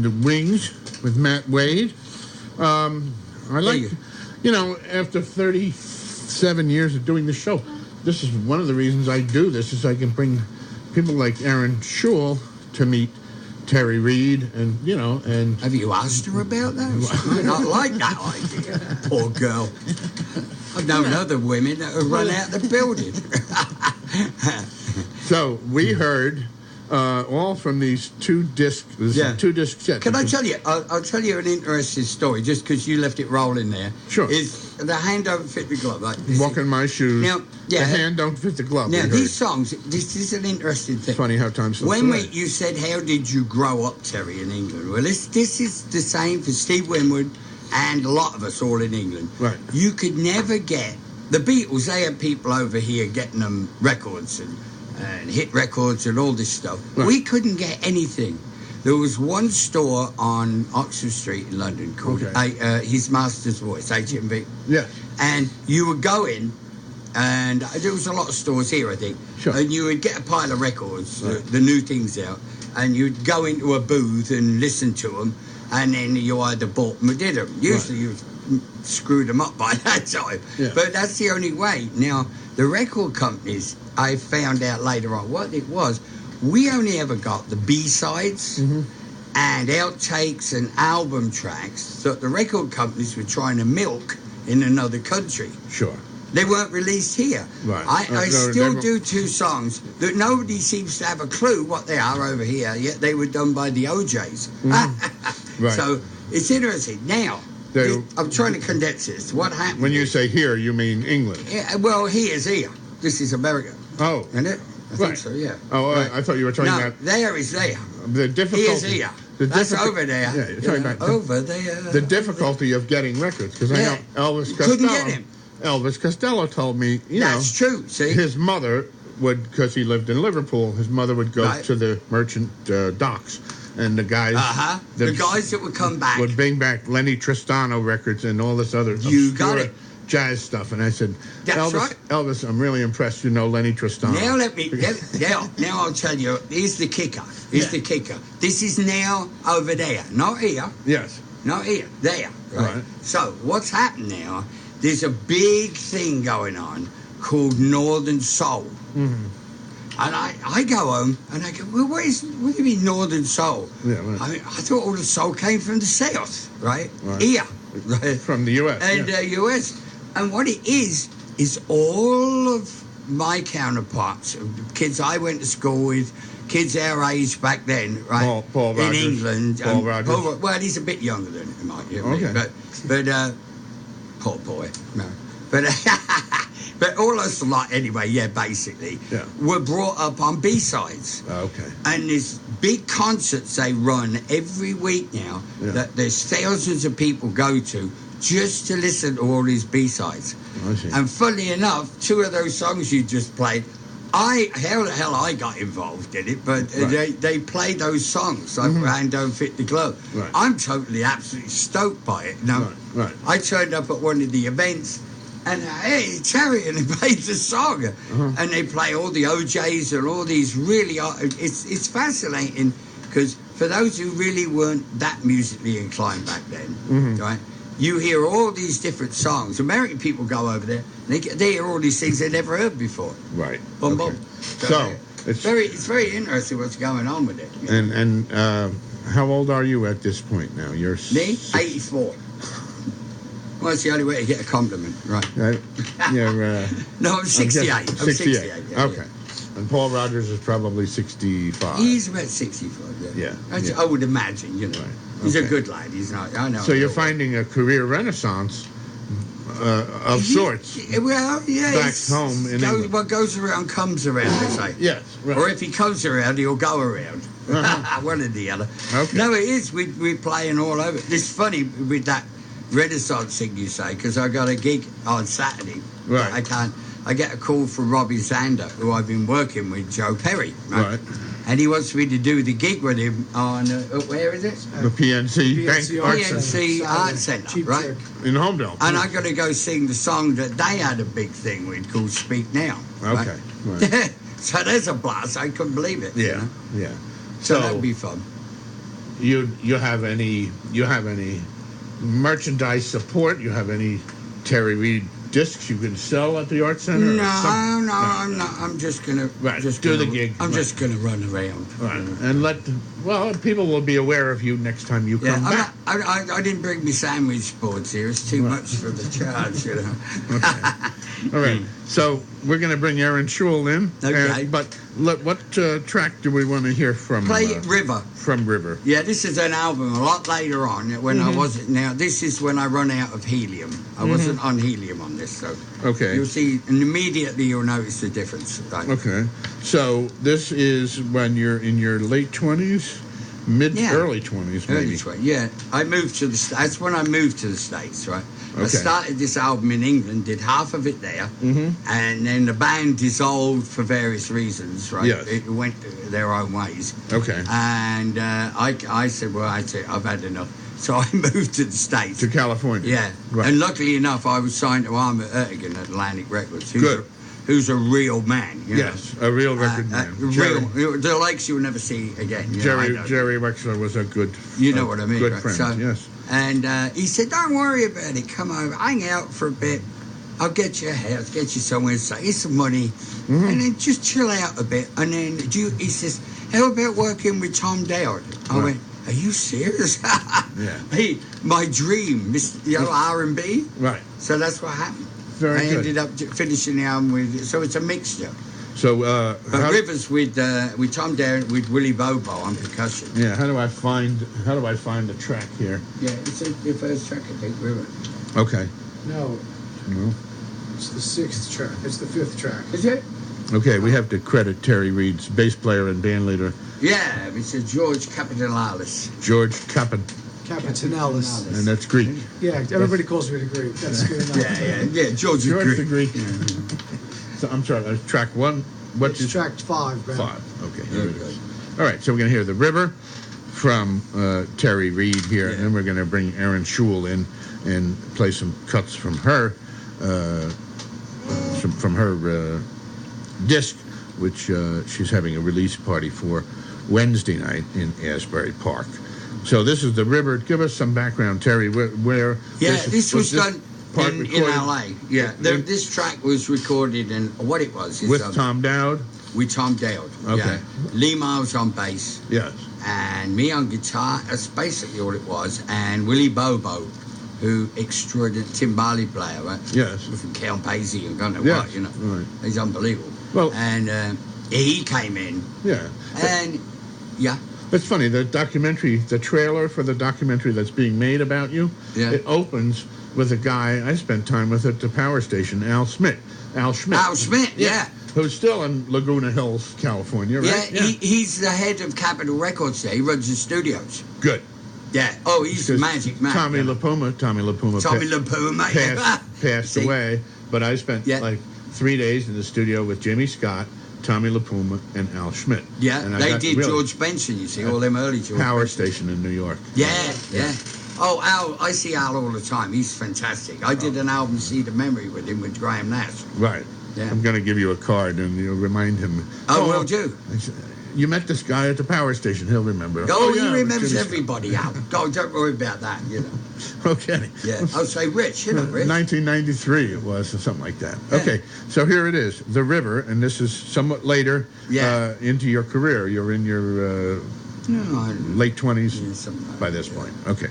the Wings with Matt Wade. I like, after 37 years of doing the show, this is one of the reasons I do this, is I can bring people like Aaron Schul to meet Terry Reid, and and have you asked her about those? I don't like that idea. Poor girl. I've known other women that have run out the building. So we heard all from these two disc sets. Can I tell you? I'll tell you an interesting story, just because you left it rolling there. Sure. Is the hand don't fit the glove? Like Walk in my shoes. Now, the hand don't fit the glove. Now these songs. This is an interesting thing. It's funny how time slips When away. you said, "How did you grow up, Terry, in England?" Well, this is the same for Steve Winwood and a lot of us all in England. Right. You could never get the Beatles. They had people over here getting them records and hit records and all this stuff. Right. We couldn't get anything. There was one store on Oxford Street in London called His Master's Voice, HMV. Yeah. And you would go in, and there was a lot of stores here, I think. Sure. And you would get a pile of records, the new things out, and you'd go into a booth and listen to them, and then you either bought them or did them. Usually you screwed them up by that time. Yeah. But that's the only way. Now, the record companies, I found out later on what it was, we only ever got the B-sides and outtakes and album tracks that the record companies were trying to milk in another country. Sure. They weren't released here. Right. I still do two songs that nobody seems to have a clue what they are over here, yet they were done by the OJs. Right. So it's interesting. Now, I'm trying to condense this. What happened? When you say here, you mean England? Yeah, well, here's here. This is America. Oh. Isn't it? I think so, yeah. Oh, right. I thought you were talking about... there is there. The difficulty... Here's here. That's over there. Yeah, you're talking about... over there. The difficulty of getting records, because I know Elvis Costello... Couldn't get him. Elvis Costello told me, That's true, see? His mother would, because he lived in Liverpool, his mother would go to the merchant docks, and the guys... the guys that would come back... would bring back Lenny Tristano records and all this other... You got it. Jazz stuff, and I said, That's right. Elvis, I'm really impressed you know Lenny Tristano. Now I'll tell you, here's the kicker. The kicker. This is now over there, not here. Yes. Not here, there. Right. So what's happened now, there's a big thing going on called Northern Soul. And I go home and I go, well, what do you mean Northern Soul? Yeah, right. I thought all the soul came from the South, right? Here. Right. From the U.S. And U.S. And what it is all of my counterparts, kids I went to school with, kids our age back then, right? Paul Rogers. In England. Paul Rogers. Well, he's a bit younger than him, but poor boy. No. But all us lot anyway, basically, were brought up on B-sides. Okay. And there's big concerts they run every week now that there's thousands of people go to just to listen to all these B-sides. I see. And funnily enough, two of those songs you just played, how the hell I got involved in it, but they play those songs like Hand Don't Fit the Glove. Right. I'm totally, absolutely stoked by it. Now, I turned up at one of the events, and hey, Terry, and they played the song, and they play all the OJs and all these really. It's fascinating because for those who really weren't that musically inclined back then, right? You hear all these different songs. American people go over there, and they hear all these things they never heard before. Right. Boom, boom. So it's very interesting what's going on with it. And how old are you at this point now? You're me 84. Well, it's the only way to get a compliment, right? You're, no, I'm 68. I'm 68. Okay. And Paul Rogers is probably 65. He's about 65, yeah. I would imagine, Right. He's a good lad. He's not. I know. So you're finding a career renaissance of sorts. Well, yeah. Back home in England. What goes around comes around, they say. Yes. Right. Or if he comes around, he'll go around. One or the other. Okay. No, it is. We're playing all over. It's funny with that Renaissance thing you say, because I got a gig on Saturday. Right. I get a call from Robbie Zander, who I've been working with, Joe Perry. Right. And he wants me to do the gig with him on, where is it? The PNC Art Centre, right? In Homedale. And I got to go sing the song that they had a big thing with called Speak Now. Okay. Right. So there's a blast. I couldn't believe it. Yeah. So that'd be fun. you have any merchandise support? You have any Terry Reid discs you can sell at the art center? No, I'm not. I'm just gonna do the gig. I'm just gonna run around. Right, and people will be aware of you next time you come back. I didn't bring me sandwich boards here. It's too much for the charge, you know. Okay. All right. So we're going to bring Aaron Schewel in. Okay. But what track do we want to hear from? Play River. From River. Yeah, this is an album a lot later on when I wasn't. Now, this is when I run out of helium. I wasn't on helium on this, so. Okay. You'll see, and immediately you'll notice the difference. Right? Okay. So this is when you're in your late 20s? Early 20s, maybe. Early 20s, yeah. I moved to the States. That's when I moved to the States, right? Okay. I started this album in England, did half of it there, and then the band dissolved for various reasons, right? Yes. It went their own ways. Okay. And I said, I've had enough. So I moved to the States. To California. Yeah. Right. And luckily enough, I was signed to Armour Ertigan at Atlantic Records. Good. Who's a real man. You know? A real record man. The likes you'll never see again. Jerry Wexler was a good You know what I mean, good right? friend, So, yes. And he said, don't worry about it. Come over, hang out for a bit. I'll get you a house, get you somewhere, here's some money. And then just chill out a bit. And then he says, how about working with Tom Dowd? I went, are you serious? Yeah. Hey, my dream, this R&B. Right. So that's what happened. Very I good. ended up finishing the album with, so it's a mixture. So, But Rivers with Tom Dowd, with Willie Bobo on percussion. Yeah, how do I find the track here? Yeah, it's the first track, I think, River. Okay. No, No. it's the 6th track. It's the 5th track. Is it? Okay, we have to credit Terry Reid's bass player and band leader, Yeah, it's a George Capitalalis. George Capon, Capitanalis. and that's Greek. Yeah, everybody calls me the Greek. That's good enough. Yeah, George the Greek. Greek. So I'm sorry, track one. What's It's track 5, man. 5? Okay, Yeah, here it good. is. All right, so we're going to hear The River from Terry Reid here, and then we're going to bring Aaron Schewel in and play some cuts from her disc, which she's having a release party for Wednesday night in Asbury Park. So this is The River. Give us some background, Terry. Where This was done in recorded LA. Yeah, this track was recorded in what it was. with Tom Dowd. With Tom Dowd. Okay. Yeah. Lee Miles on bass. Yes. And me on guitar. That's basically all it was. And Willie Bobo, who extraordinary timbali player, right? Yes. From Count Basie and God knows Yes. what, you know. Right. He's unbelievable. Well- and he came in. Yeah. And yeah. It's funny, the trailer for the documentary that's being made about you, it opens with a guy I spent time with at the power station, Al Schmidt. Al Schmidt, yeah. Who's still in Laguna Hills, California, right? Yeah, he's the head of Capitol Records there. He runs the studios. Good. Yeah. Oh, he's a magic man. Tommy LaPuma passed away, but I spent like 3 days in the studio with Jimmy Scott, Tommy LaPuma, and Al Schmidt. Yeah, and they did George Benson, you see, all them early George Power Benson. Station in New York. Yeah. Oh, Al, I see Al all the time. He's fantastic. I did an album, Seed of Memory, with him with Graham Nash. Right. Yeah. I'm going to give you a card and you'll remind him. Oh, will do. You met this guy at the power station. He'll remember. Oh, yeah, he remembers everybody, Al. Oh, don't worry about that, you know. Okay. Yeah. I'll say Rich, you know, Rich. 1993 it was, or something like that. Yeah. Okay, so here it is, The River, and this is somewhat later into your career. You're in your late 20s something like by this point. Okay.